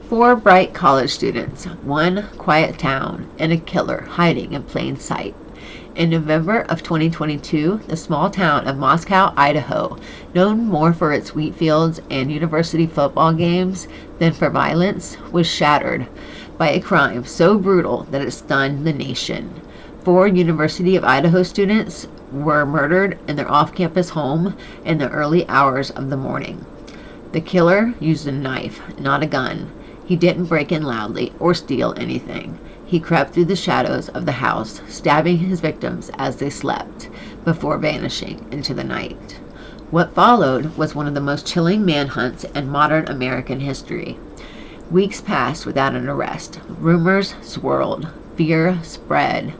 Four bright college students, one quiet town, and a killer hiding in plain sight. In November of 2022, the small town of Moscow, Idaho, known more for its wheat fields and university football games than for violence, was shattered by a crime so brutal that it stunned the nation. Four University of Idaho students were murdered in their off-campus home in the early hours of the morning. The killer used a knife, not a gun. He didn't break in loudly or steal anything. He crept through the shadows of the house, stabbing his victims as they slept, before vanishing into the night. What followed was one of the most chilling manhunts in modern American history. Weeks passed without an arrest. Rumors swirled. Fear spread.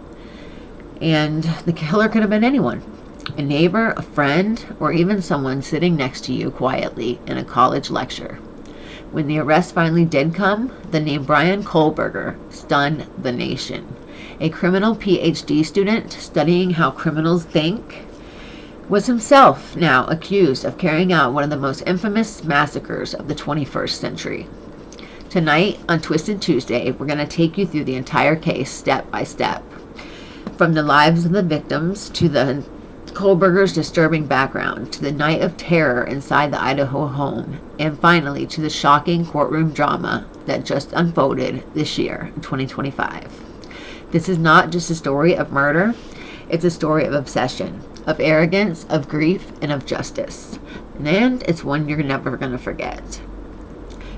And the killer could have been anyone. A neighbor, a friend, or even someone sitting next to you quietly in a college lecture. When the arrest finally did come, the name Brian Kohberger stunned the nation. A criminal PhD student studying how criminals think was himself now accused of carrying out one of the most infamous massacres of the 21st century. Tonight, on Twisted Tuesday, we're going to take you through the entire case step by step. From the lives of the victims to the Kohberger's disturbing background, to the night of terror inside the Idaho home, and finally to the shocking courtroom drama that just unfolded this year, in 2025. This is not just a story of murder, it's a story of obsession, of arrogance, of grief, and of justice. And it's one you're never going to forget.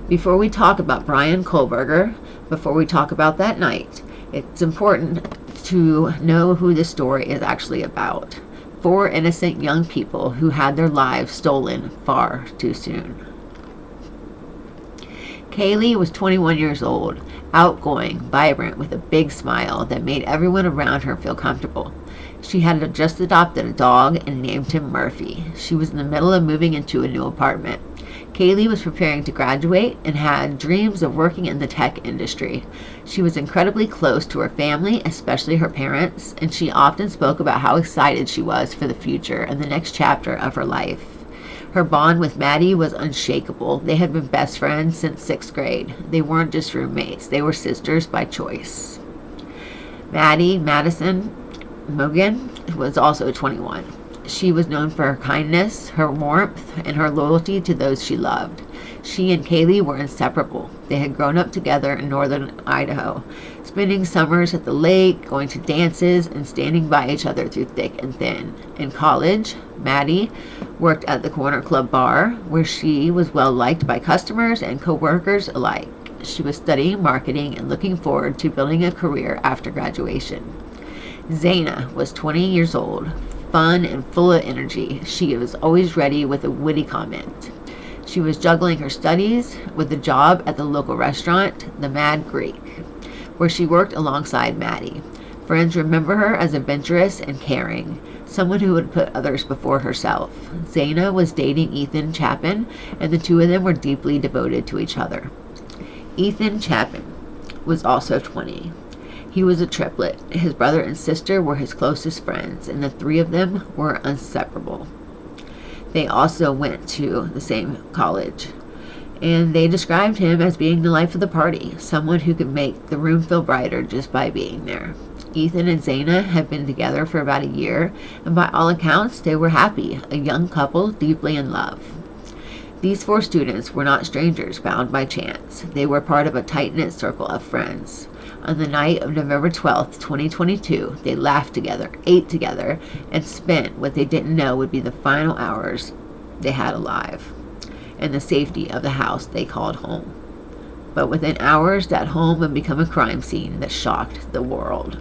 Before we talk about Brian Kohberger, before we talk about that night, it's important to know who this story is actually about. Four innocent young people who had their lives stolen far too soon. Kaylee was 21 years old, outgoing, vibrant, with a big smile that made everyone around her feel comfortable. She had just adopted a dog and named him Murphy. She was in the middle of moving into a new apartment. Kaylee was preparing to graduate and had dreams of working in the tech industry. She was incredibly close to her family, especially her parents, and she often spoke about how excited she was for the future and the next chapter of her life. Her bond with Maddie was unshakable. They had been best friends since 6th grade. They weren't just roommates, they were sisters by choice. Maddie Madison Mogan was also 21. She was known for her kindness, her warmth, and her loyalty to those she loved. She and Kaylee were inseparable. They had grown up together in northern Idaho, spending summers at the lake, going to dances, and standing by each other through thick and thin. In college, Maddie worked at the Corner Club bar, where she was well liked by customers and co-workers alike. She was studying marketing and looking forward to building a career after graduation. Zaina was 20 years old, fun and full of energy. She was always ready with a witty comment. She was juggling her studies with a job at the local restaurant, the Mad Greek, where she worked alongside Maddie. Friends remember her as adventurous and caring, someone who would put others before herself. Zaina was dating Ethan Chapin, and the two of them were deeply devoted to each other. Ethan Chapin was also 20. He was a triplet. His brother and sister were his closest friends, and the three of them were inseparable. They also went to the same college, and they described him as being the life of the party, someone who could make the room feel brighter just by being there. Ethan and Zaina had been together for about a year, and by all accounts, they were happy, a young couple deeply in love. These four students were not strangers bound by chance. They were part of a tight-knit circle of friends. On the night of November 12th, 2022, they laughed together, ate together, and spent what they didn't know would be the final hours they had alive, in the safety of the house they called home. But within hours, that home would become a crime scene that shocked the world.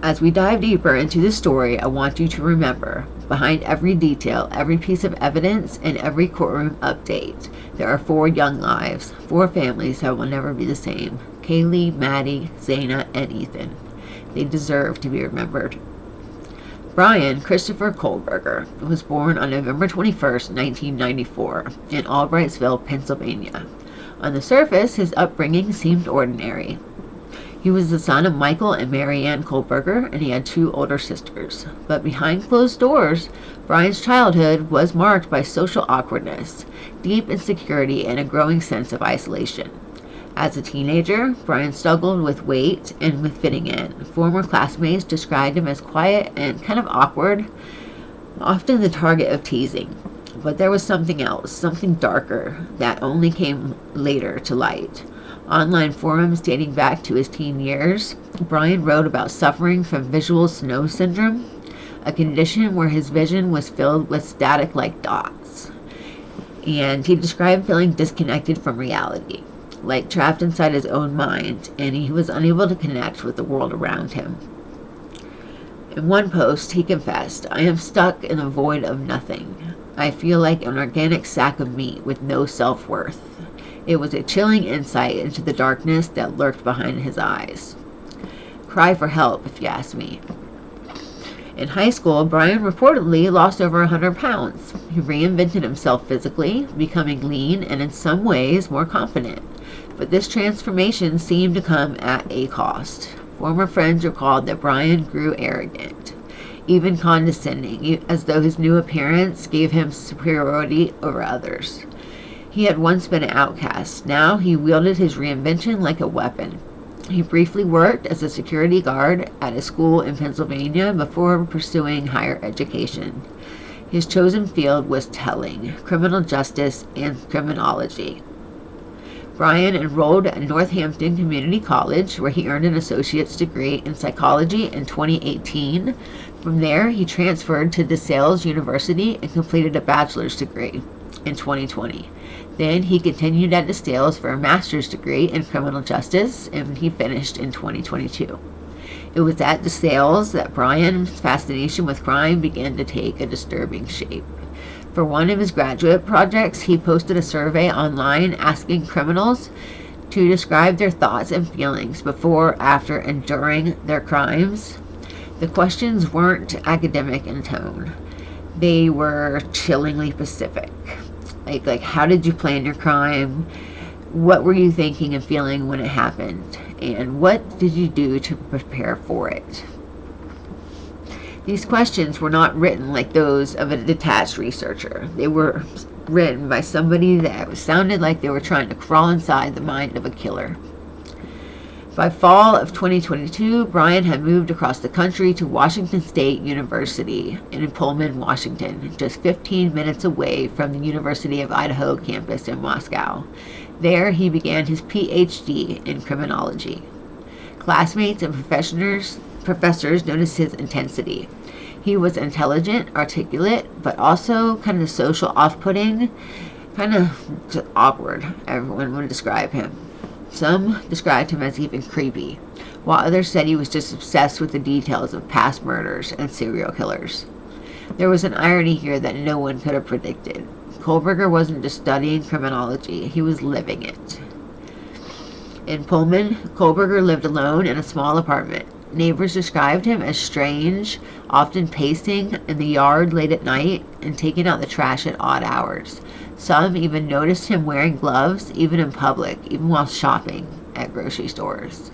As we dive deeper into this story, I want you to remember, behind every detail, every piece of evidence, and every courtroom update, there are four young lives, four families that will never be the same. Kaylee, Maddie, Zaina, and Ethan. They deserve to be remembered. Brian Christopher Kohberger was born on November 21st, 1994, in Albrightsville, Pennsylvania. On the surface, his upbringing seemed ordinary. He was the son of Michael and Marianne Kohberger, and he had 2 older sisters. But behind closed doors, Brian's childhood was marked by social awkwardness, deep insecurity, and a growing sense of isolation. As a teenager, Brian struggled with weight and with fitting in. Former classmates described him as quiet and kind of awkward, often the target of teasing. But there was something else, something darker, that only came later to light. Online forums dating back to his teen years, Brian wrote about suffering from visual snow syndrome, a condition where his vision was filled with static-like dots. And he described feeling disconnected from reality, like trapped inside his own mind, and he was unable to connect with the world around him. In one post, he confessed, "I am stuck in a void of nothing. I feel like an organic sack of meat with no self-worth." It was a chilling insight into the darkness that lurked behind his eyes. Cry for help, if you ask me. In high school, Brian reportedly lost over 100 pounds. He reinvented himself physically, becoming lean and in some ways more confident. But this transformation seemed to come at a cost. Former friends recalled that Brian grew arrogant, even condescending, as though his new appearance gave him superiority over others. He had once been an outcast. Now he wielded his reinvention like a weapon. He briefly worked as a security guard at a school in Pennsylvania before pursuing higher education. His chosen field was telling, criminal justice and criminology. Brian enrolled at Northampton Community College, where he earned an associate's degree in psychology in 2018. From there, he transferred to DeSales University and completed a bachelor's degree in 2020. Then he continued at DeSales for a master's degree in criminal justice, and he finished in 2022. It was at DeSales that Brian's fascination with crime began to take a disturbing shape. For one of his graduate projects, he posted a survey online asking criminals to describe their thoughts and feelings before, after, and during their crimes. The questions weren't academic in tone. They were chillingly specific. Like how did you plan your crime? What were you thinking and feeling when it happened? And what did you do to prepare for it? These questions were not written like those of a detached researcher. They were written by somebody that sounded like they were trying to crawl inside the mind of a killer. By fall of 2022, Brian had moved across the country to Washington State University in Pullman, Washington, just 15 minutes away from the University of Idaho campus in Moscow. There, he began his PhD in criminology. Classmates and professors noticed his intensity. He was intelligent, articulate, but also kind of social off-putting, kind of awkward, everyone would describe him. Some described him as even creepy, while others said he was just obsessed with the details of past murders and serial killers. There was an irony here that no one could have predicted. Kohberger wasn't just studying criminology, he was living it. In Pullman, Kohberger lived alone in a small apartment. Neighbors described him as strange, often pacing in the yard late at night and taking out the trash at odd hours. Some even noticed him wearing gloves, even in public, even while shopping at grocery stores.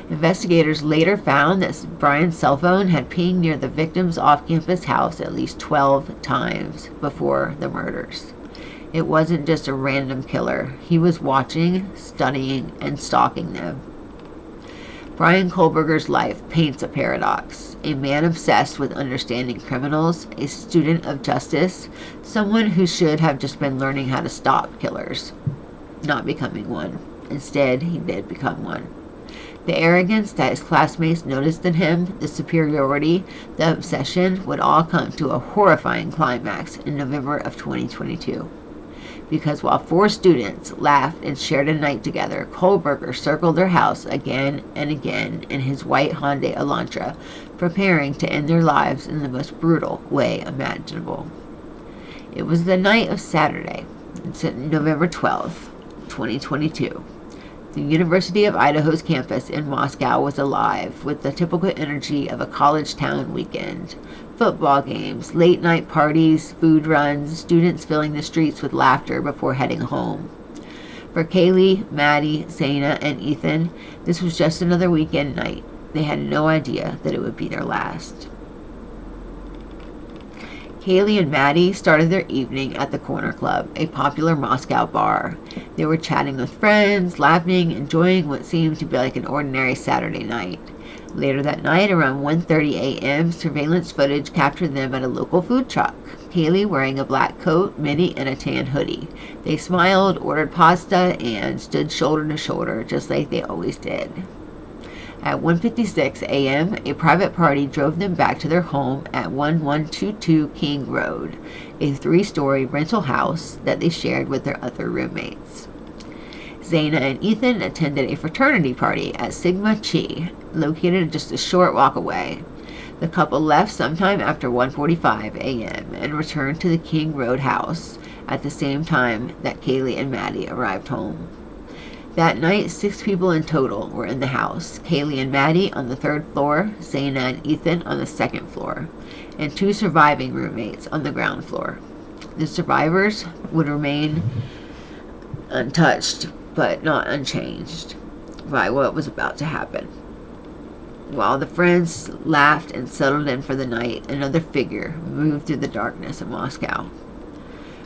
Investigators later found that Brian's cell phone had pinged near the victim's off-campus house at least 12 times before the murders. It wasn't just a random killer. He was watching, studying, and stalking them. Brian Kohberger's life paints a paradox. A man obsessed with understanding criminals, a student of justice, someone who should have just been learning how to stop killers, not becoming one. Instead, he did become one. The arrogance that his classmates noticed in him, the superiority, the obsession, would all come to a horrifying climax in November of 2022. Because while 4 students laughed and shared a night together, Kohberger circled their house again and again in his white Hyundai Elantra, preparing to end their lives in the most brutal way imaginable. It was the night of Saturday, November 12th, 2022. The University of Idaho's campus in Moscow was alive with the typical energy of a college town weekend. Football games, late-night parties, food runs, students filling the streets with laughter before heading home. For Kaylee, Maddie, Zaina, and Ethan, this was just another weekend night. They had no idea that it would be their last. Kaylee and Maddie started their evening at the Corner Club, a popular Moscow bar. They were chatting with friends, laughing, enjoying what seemed to be like an ordinary Saturday night. Later that night, around 1:30 a.m., surveillance footage captured them at a local food truck. Kaylee wearing a black coat, mini, and a tan hoodie. They smiled, ordered pasta, and stood shoulder to shoulder, just like they always did. At 1:56 a.m., a private party drove them back to their home at 1122 King Road, a 3-story rental house that they shared with their other roommates. Zaina and Ethan attended a fraternity party at Sigma Chi, located just a short walk away. The couple left sometime after 1:45 a.m. and returned to the King Road house at the same time that Kaylee and Maddie arrived home. That night, 6 people in total were in the house. Kaylee and Maddie on the 3rd floor, Zaina and Ethan on the 2nd floor, and 2 surviving roommates on the ground floor. The survivors would remain untouched, but not unchanged by what was about to happen. While the friends laughed and settled in for the night, another figure moved through the darkness of Moscow.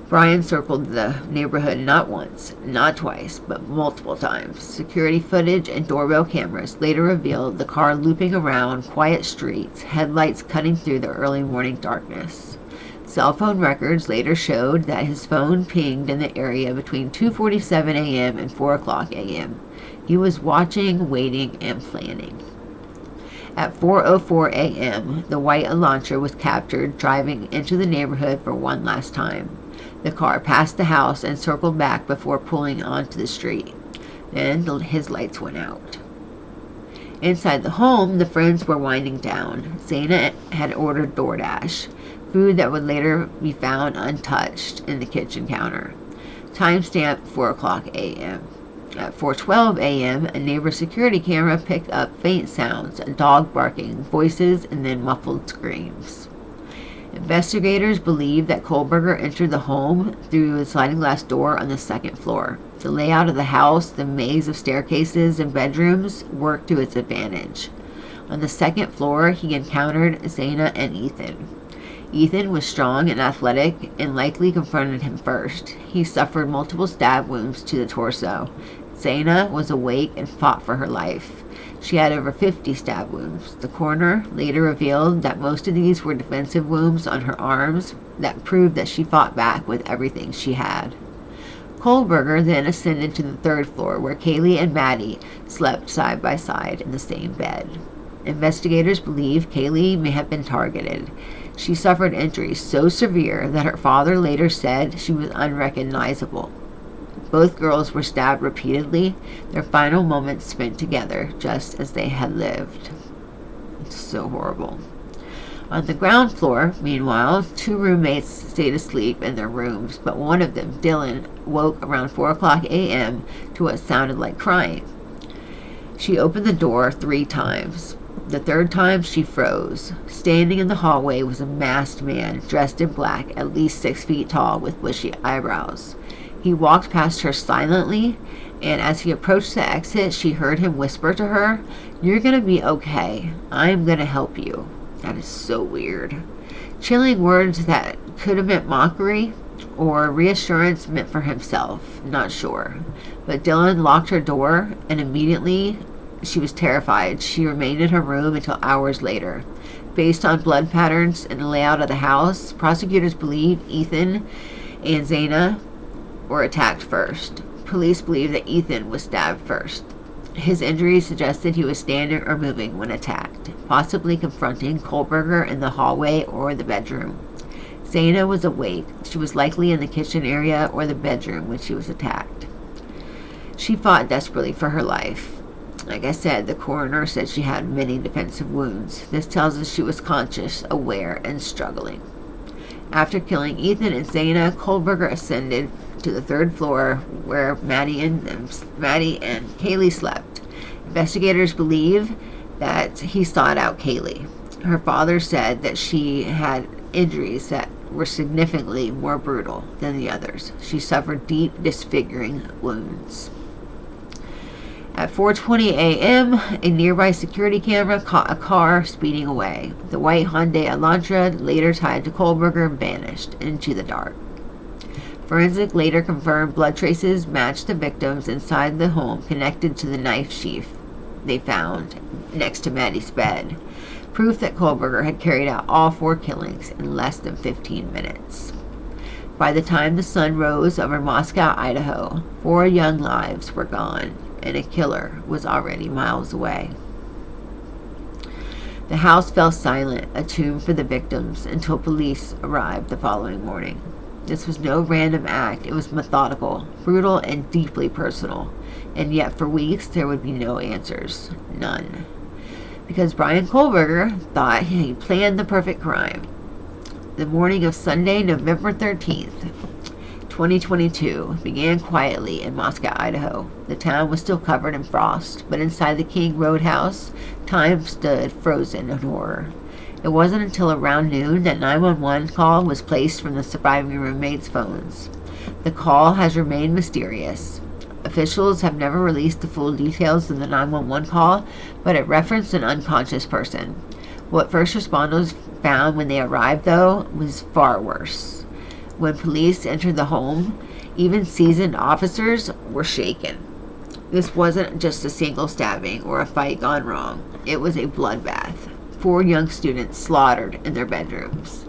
Brian circled the neighborhood not once, not twice, but multiple times. Security footage and doorbell cameras later revealed the car looping around quiet streets, headlights cutting through the early morning darkness. Cell phone records later showed that his phone pinged in the area between 2:47 a.m. and 4 o'clock a.m. He was watching, waiting, and planning. At 4:04 a.m., the white Elantra was captured driving into the neighborhood for one last time. The car passed the house and circled back before pulling onto the street. Then his lights went out. Inside the home, the friends were winding down. Zaina had ordered DoorDash, food that would later be found untouched in the kitchen counter. Timestamp 4 o'clock a.m. At 4:12 a.m., a neighbor's security camera picked up faint sounds, a dog barking, voices, and then muffled screams. Investigators believe that Kohberger entered the home through a sliding glass door on the 2nd floor. The layout of the house, the maze of staircases and bedrooms, worked to its advantage. On the 2nd floor, he encountered Zaina and Ethan. Ethan was strong and athletic and likely confronted him first. He suffered multiple stab wounds to the torso. Zaina was awake and fought for her life. She had over 50 stab wounds. The coroner later revealed that most of these were defensive wounds on her arms that proved that she fought back with everything she had. Kohberger then ascended to the 3rd floor, where Kaylee and Maddie slept side by side in the same bed. Investigators believe Kaylee may have been targeted. She suffered injuries so severe that her father later said she was unrecognizable. Both girls were stabbed repeatedly, their final moments spent together, just as they had lived. It's so horrible. On the ground floor, meanwhile, 2 roommates stayed asleep in their rooms, but one of them, Dylan, woke around 4 o'clock a.m. to what sounded like crying. She opened the door 3 times. The 3rd time, she froze. Standing in the hallway was a masked man, dressed in black, at least 6 feet tall, with bushy eyebrows. He walked past her silently, and as he approached the exit, she heard him whisper to her, "You're gonna be okay. I'm gonna help you." That is so weird. Chilling words that could have meant mockery or reassurance meant for himself. Not sure. But Dylan locked her door, and immediately she was terrified. She remained in her room until hours later. Based on blood patterns and the layout of the house, prosecutors believe Ethan and Zaina were attacked first. Police believe that Ethan was stabbed first. His injuries suggested he was standing or moving when attacked, possibly confronting Kohberger in the hallway or the bedroom. Zaina was awake. She was likely in the kitchen area or the bedroom when she was attacked. She fought desperately for her life. Like I said, the coroner said she had many defensive wounds. This tells us she was conscious, aware, and struggling. After killing Ethan and Zaina, Kohberger ascended to the 3rd floor where Maddie and Kaylee slept. Investigators believe that he sought out Kaylee. Her father said that she had injuries that were significantly more brutal than the others. She suffered deep, disfiguring wounds. At 4:20 a.m., a nearby security camera caught a car speeding away. The white Hyundai Elantra, later tied to Kohberger, vanished into the dark. Forensic later confirmed blood traces matched the victims inside the home, connected to the knife sheath they found next to Maddie's bed. Proof that Kohberger had carried out all 4 killings in less than 15 minutes. By the time the sun rose over Moscow, Idaho, 4 young lives were gone, and a killer was already miles away. The house fell silent, a tomb for the victims, until police arrived the following morning. This was no random act. It was methodical, brutal, and deeply personal. And yet for weeks there would be no answers. None. Because Brian Kohberger thought he planned the perfect crime. The morning of Sunday, November 13th, 2022, began quietly in Moscow, Idaho. The town was still covered in frost, but inside the King Roadhouse, time stood frozen in horror. It wasn't until around noon that 911 call was placed from the surviving roommates' phones. The call has remained mysterious. Officials have never released the full details of the 911 call, but it referenced an unconscious person. What first responders found when they arrived, though, was far worse. When police entered the home, even seasoned officers were shaken. This wasn't just a single stabbing or a fight gone wrong. It was a bloodbath. 4 young students slaughtered in their bedrooms.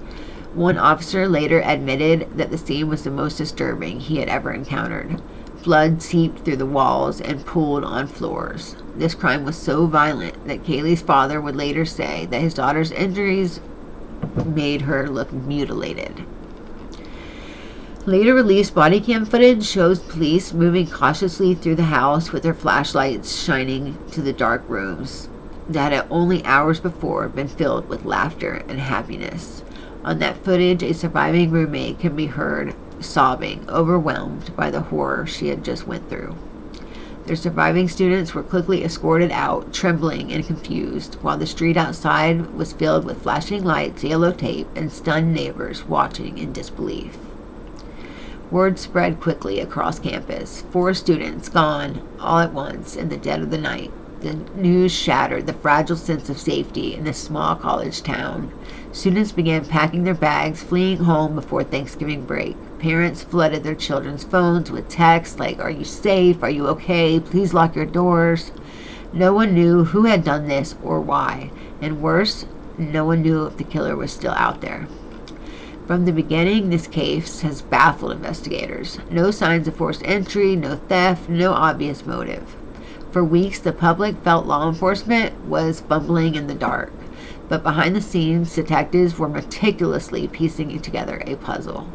One officer later admitted that the scene was the most disturbing he had ever encountered. Blood seeped through the walls and pooled on floors. This crime was so violent that Kaylee's father would later say that his daughter's injuries made her look mutilated. Later released body cam footage shows police moving cautiously through the house with their flashlights shining to the dark rooms that had only hours before been filled with laughter and happiness. On that footage, a surviving roommate can be heard sobbing, overwhelmed by the horror she had just went through. Their surviving students were quickly escorted out, trembling and confused, while the street outside was filled with flashing lights, yellow tape, and stunned neighbors watching in disbelief. Word spread quickly across campus. 4 students gone all at once in the dead of the night. The news shattered the fragile sense of safety in this small college town. Students began packing their bags, fleeing home before Thanksgiving break. Parents flooded their children's phones with texts like, "Are you safe? Are you okay? Please lock your doors." No one knew who had done this or why. And worse, no one knew if the killer was still out there. From the beginning, this case has baffled investigators. No signs of forced entry, no theft, no obvious motive. For weeks, the public felt law enforcement was fumbling in the dark. But behind the scenes, detectives were meticulously piecing together a puzzle.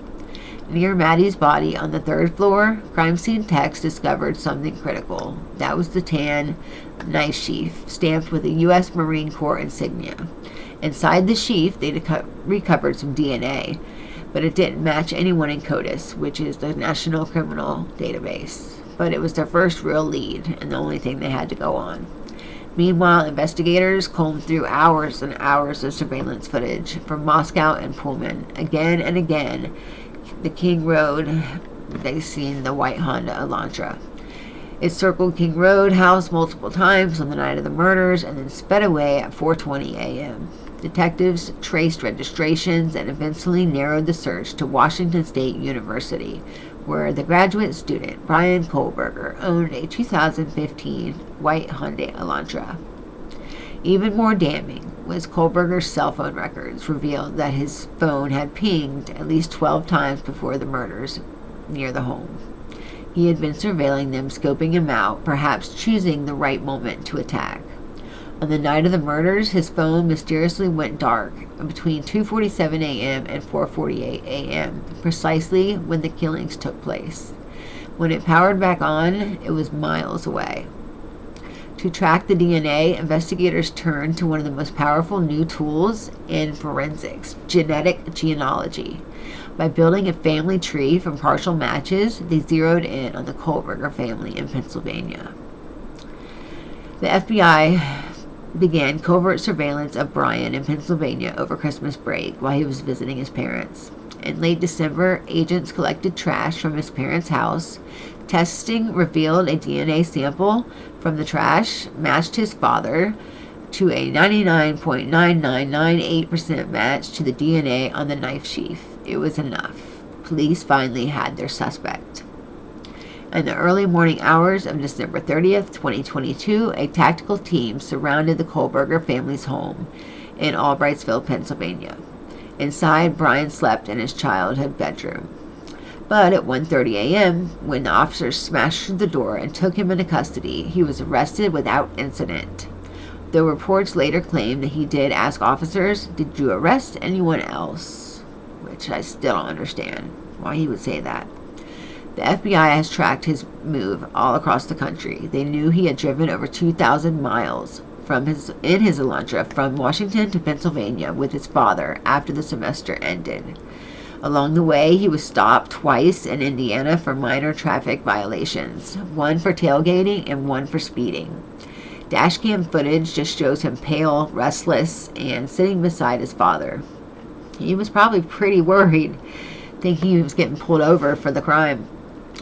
Near Maddie's body on the 3rd floor, crime scene techs discovered something critical. That was the tan knife sheath, stamped with a U.S. Marine Corps insignia. Inside the sheath, they recovered some DNA, but it didn't match anyone in CODIS, which is the National Criminal Database. But it was their first real lead, and the only thing they had to go on. Meanwhile, investigators combed through hours and hours of surveillance footage from Moscow and Pullman. Again and again, the King Road, they seen the white Honda Elantra. It circled King Road House multiple times on the night of the murders and then sped away at 4:20 a.m. Detectives traced registrations and eventually narrowed the search to Washington State University, where the graduate student, Brian Kohberger, owned a 2015 white Hyundai Elantra. Even more damning was Kohberger's cell phone records revealed that his phone had pinged at least 12 times before the murders near the home. He had been surveilling them, scoping him out, perhaps choosing the right moment to attack. On the night of the murders, his phone mysteriously went dark between 2:47 a.m. and 4:48 a.m., precisely when the killings took place. When it powered back on, it was miles away. To track the DNA, investigators turned to one of the most powerful new tools in forensics, genetic genealogy. By building a family tree from partial matches, they zeroed in on the Kohberger family in Pennsylvania. The FBI began covert surveillance of Brian in Pennsylvania over Christmas break while he was visiting his parents. In late December, agents collected trash from his parents' house. Testing revealed a DNA sample from the trash matched his father to a 99.9998% match to the DNA on the knife sheath. It was enough. Police finally had their suspect. In the early morning hours of December 30th, 2022, a tactical team surrounded the Kohberger family's home in Albrightsville, Pennsylvania. Inside, Brian slept in his childhood bedroom. But at 1:30 a.m., when the officers smashed through the door and took him into custody, he was arrested without incident. Though reports later claimed that he did ask officers, "Did you arrest anyone else?" Which I still don't understand why he would say that. The FBI has tracked his move all across the country. They knew he had driven over 2,000 miles in his Elantra from Washington to Pennsylvania with his father after the semester ended. Along the way, he was stopped twice in Indiana for minor traffic violations, one for tailgating and one for speeding. Dashcam footage just shows him pale, restless, and sitting beside his father. He was probably pretty worried, thinking he was getting pulled over for the crime.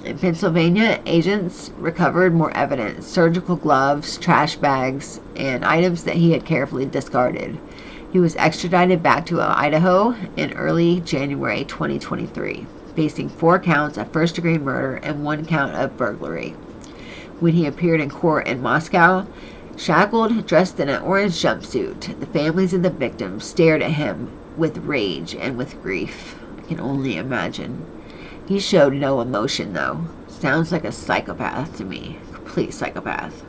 In Pennsylvania, agents recovered more evidence: surgical gloves, trash bags, and items that he had carefully discarded. He was extradited back to Idaho in early January 2023, facing 4 counts of first-degree murder and 1 count of burglary. When he appeared in court in Moscow, shackled, dressed in an orange jumpsuit, the families of the victims stared at him with rage and with grief. I can only imagine. He showed no emotion, though. Sounds like a psychopath to me. Complete psychopath.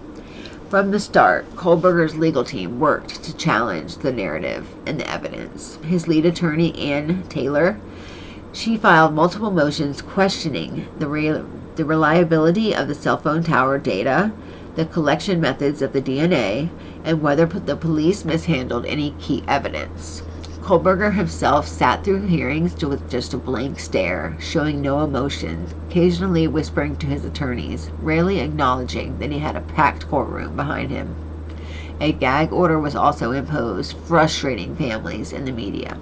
From the start, Kohberger's legal team worked to challenge the narrative and the evidence. His lead attorney, Ann Taylor, she filed multiple motions questioning the reliability of the cell phone tower data, the collection methods of the DNA, and whether the police mishandled any key evidence. Kohberger himself sat through hearings with just a blank stare, showing no emotion, occasionally whispering to his attorneys, rarely acknowledging that he had a packed courtroom behind him. A gag order was also imposed, frustrating families and the media.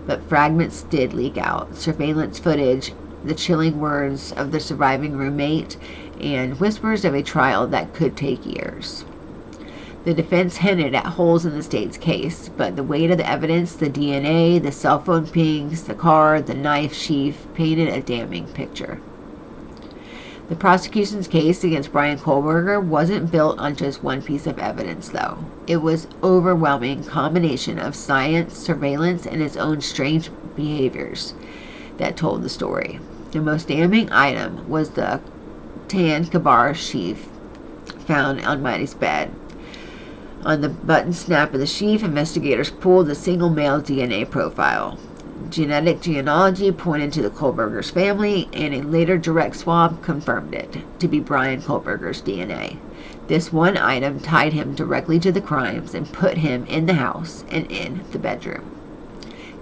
But fragments did leak out: surveillance footage, the chilling words of the surviving roommate, and whispers of a trial that could take years. The defense hinted at holes in the state's case, but the weight of the evidence, the DNA, the cell phone pings, the car, the knife sheath, painted a damning picture. The prosecution's case against Brian Kohberger wasn't built on just one piece of evidence, though. It was an overwhelming combination of science, surveillance, and his own strange behaviors that told the story. The most damning item was the tan kabar sheath found on Mighty's bed. On the button snap of the sheath, investigators pulled a single male DNA profile. Genetic genealogy pointed to the Kohberger's family, and a later direct swab confirmed it to be Brian Kohberger's DNA. This one item tied him directly to the crimes and put him in the house and in the bedroom.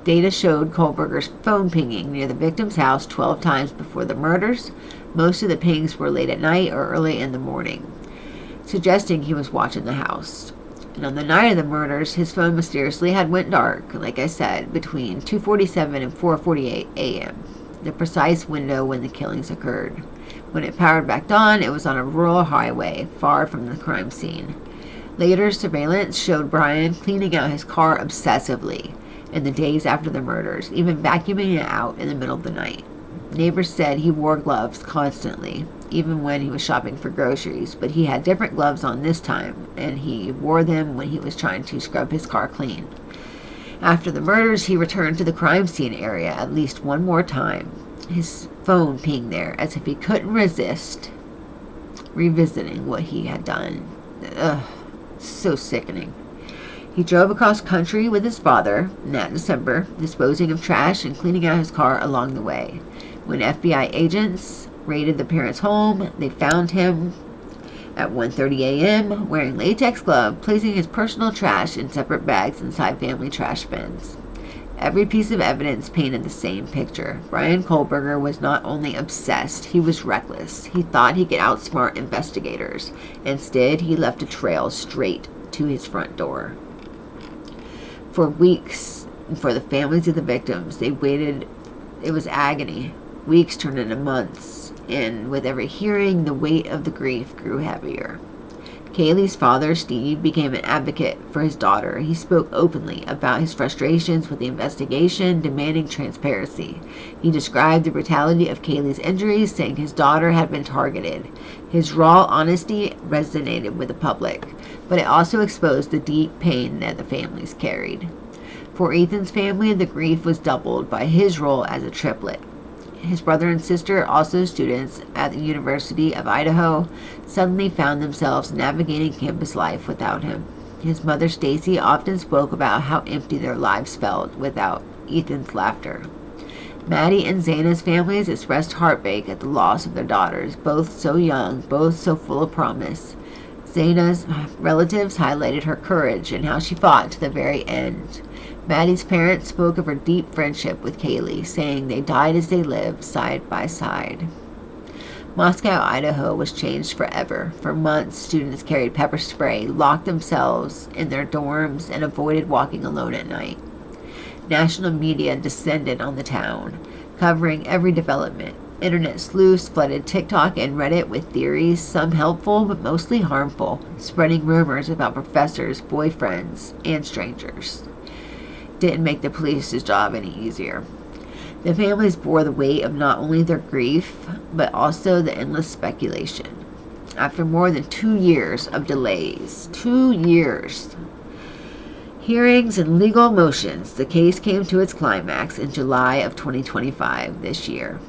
Data showed Kohberger's phone pinging near the victim's house 12 times before the murders. Most of the pings were late at night or early in the morning, suggesting he was watching the house. And on the night of the murders, his phone mysteriously had went dark, like I said, between 2:47 and 4:48 a.m., the precise window when the killings occurred. When it powered back on, it was on a rural highway, far from the crime scene. Later surveillance showed Brian cleaning out his car obsessively in the days after the murders, even vacuuming it out in the middle of the night. Neighbors said he wore gloves constantly, even when he was shopping for groceries, but he had different gloves on this time, and he wore them when he was trying to scrub his car clean. After the murders, he returned to the crime scene area at least one more time. His phone pinged there, as if he couldn't resist revisiting what he had done. Ugh, so sickening. He drove across country with his father in that December, disposing of trash and cleaning out his car along the way. When FBI agents raided the parents' home, they found him at 1:30 a.m. wearing latex gloves, placing his personal trash in separate bags inside family trash bins. Every piece of evidence painted the same picture. Brian Kohberger was not only obsessed, he was reckless. He thought he could outsmart investigators. Instead, he left a trail straight to his front door. For weeks, for the families of the victims, they waited It was agony. Weeks turned into months, and with every hearing, the weight of the grief grew heavier. Kaylee's father, Steve, became an advocate for his daughter. He spoke openly about his frustrations with the investigation, demanding transparency. He described the brutality of Kaylee's injuries, saying his daughter had been targeted. His raw honesty resonated with the public, but it also exposed the deep pain that the families carried. For Ethan's family, the grief was doubled by his role as a triplet. His brother and sister, also students at the University of Idaho, suddenly found themselves navigating campus life without him. His mother, Stacy, often spoke about how empty their lives felt without Ethan's laughter. Maddie and Zaina's families expressed heartbreak at the loss of their daughters, both so young, both so full of promise. Zaina's relatives highlighted her courage and how she fought to the very end. Maddie's parents spoke of her deep friendship with Kaylee, saying they died as they lived, side by side. Moscow, Idaho was changed forever. For months, students carried pepper spray, locked themselves in their dorms, and avoided walking alone at night. National media descended on the town, covering every development. Internet sleuths flooded TikTok and Reddit with theories, some helpful but mostly harmful, spreading rumors about professors, boyfriends, and strangers. Didn't make the police's job any easier. The families bore the weight of not only their grief, but also the endless speculation. After more than 2 years of delays, 2 years, hearings and legal motions, the case came to its climax in July of 2025 this year.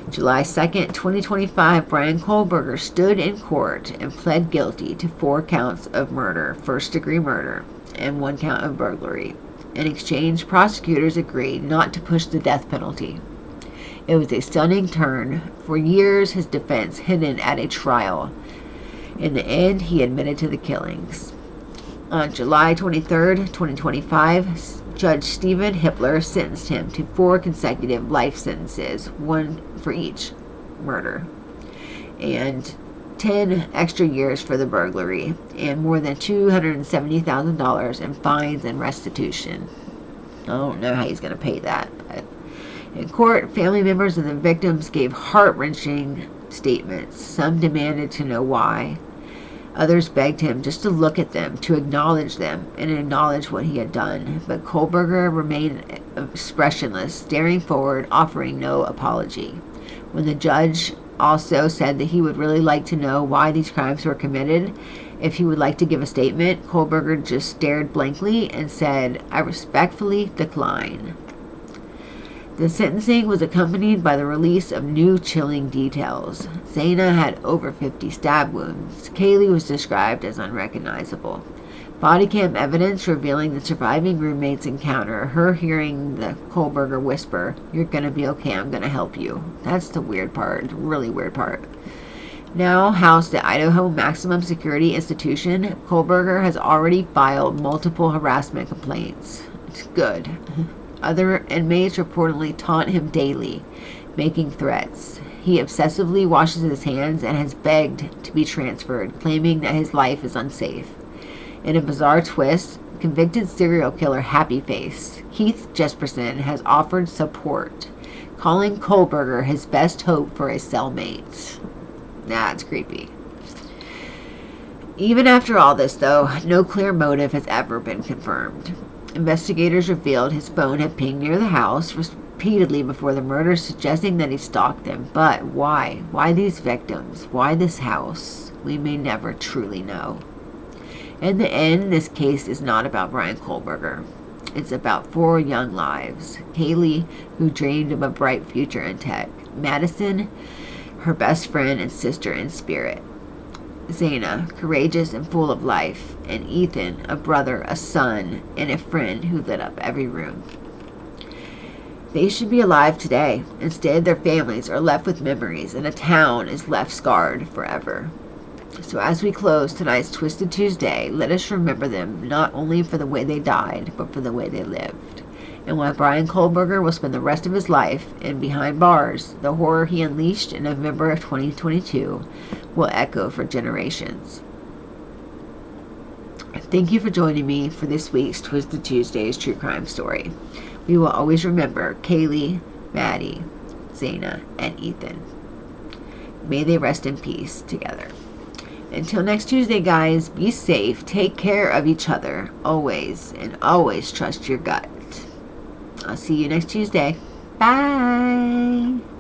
July 2nd, 2025, Brian Kohberger stood in court and pled guilty to 4 counts of murder, first-degree murder, and 1 count of burglary. In exchange, prosecutors agreed not to push the death penalty. It was a stunning turn. For years, his defense hidden at a trial. In the end, he admitted to the killings. On July 23, 2025, Judge Stephen Hippler sentenced him to 4 consecutive life sentences, 1 for each murder, and 10 extra years for the burglary, and more than $270,000 in fines and restitution. I don't know how he's going to pay that. But in court, family members of the victims gave heart-wrenching statements. Some demanded to know why. Others begged him just to look at them, to acknowledge them, and acknowledge what he had done. But Kohberger remained expressionless, staring forward, offering no apology. When the judge also said that he would really like to know why these crimes were committed, if he would like to give a statement, Kohberger just stared blankly and said, "I respectfully decline." The sentencing was accompanied by the release of new chilling details. Zaina had over 50 stab wounds. Kaylee was described as unrecognizable. Body cam evidence revealing the surviving roommate's encounter, her hearing the Kohberger whisper, "You're gonna be okay, I'm gonna help you." That's the weird part, really weird part. Now housed at Idaho Maximum Security Institution, Kohberger has already filed multiple harassment complaints. It's good. Other inmates reportedly taunt him daily, making threats. He obsessively washes his hands and has begged to be transferred, claiming that his life is unsafe. In a bizarre twist, convicted serial killer Happy Face, Keith Jesperson, has offered support, calling Kohberger his best hope for a cellmate. That's creepy. Even after all this, though, no clear motive has ever been confirmed. Investigators revealed his phone had pinged near the house repeatedly before the murder, suggesting that he stalked them. But why? Why these victims? Why this house? We may never truly know. In the end, this case is not about Brian Kohberger. It's about 4 young lives. Kaylee, who dreamed of a bright future in tech. Madison, her best friend and sister in spirit. Zaina, courageous and full of life. And Ethan, a brother, a son, and a friend who lit up every room. They should be alive today. Instead, their families are left with memories, and a town is left scarred forever. So as we close tonight's Twisted Tuesday, let us remember them not only for the way they died, but for the way they lived. And while Brian Kohberger will spend the rest of his life in behind bars, the horror he unleashed in November of 2022 will echo for generations. Thank you for joining me for this week's Twisted Tuesdays True Crime Story. We will always remember Kaylee, Maddie, Zaina, and Ethan. May they rest in peace together. Until next Tuesday, guys, be safe, take care of each other, always, and always trust your gut. I'll see you next Tuesday. Bye!